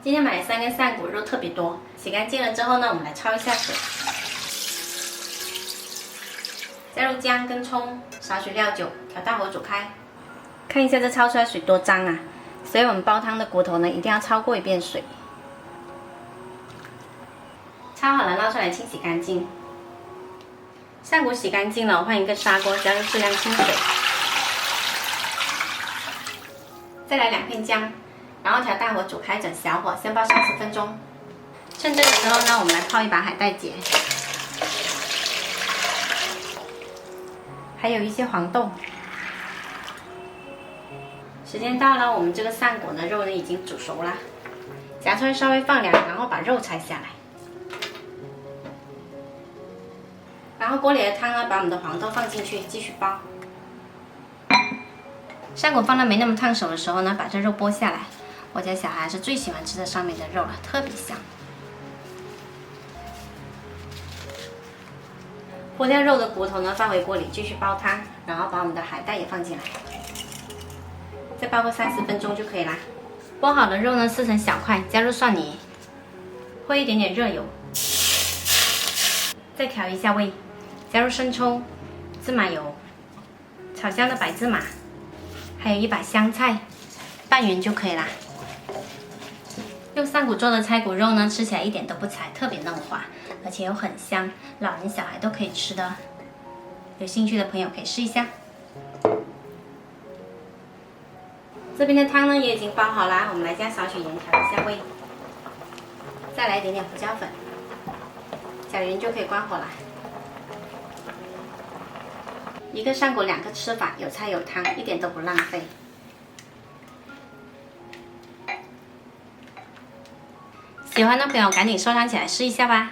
今天买了3根扇骨，肉特别多，洗干净了之后呢，我们来焯一下水，加入姜跟葱，少许料酒，调大火煮开。看一下这焯出来水多脏啊！所以我们煲汤的骨头呢，一定要焯过一遍水。焯好了，捞出来清洗干净。扇骨洗干净了，换一个砂锅，加入适量清水，再来2片姜，然后调大火煮开，转小火，先煲30分钟。趁这个时候呢，我们来泡一把海带结，还有一些黄豆。时间到了，我们这个扇骨的肉呢已经煮熟了，夹出来稍微放凉，然后把肉拆下来。然后锅里的汤呢，把我们的黄豆放进去，继续煲。扇骨放到没那么烫手的时候呢，把这肉剥下来。我家小孩是最喜欢吃这上面的肉了，特别香。剥掉肉的骨头呢，放回锅里继续煲汤，然后把我们的海带也放进来，再煲个30分钟就可以啦。剥好的肉呢，撕成小块，加入蒜泥，和一点点热油，再调一下味，加入生抽、芝麻油、炒香的白芝麻，还有一把香菜，拌匀就可以啦。用扇骨做的拆骨肉呢，吃起来一点都不柴，特别嫩滑，而且又很香，老人小孩都可以吃的。有兴趣的朋友可以试一下。这边的汤呢也已经煲好啦，我们来加少许盐调一下味，再来一点点胡椒粉，搅匀就可以关火啦。一个扇骨2个吃法，有菜有汤，一点都不浪费。喜欢的朋友赶紧收藏起来试一下吧。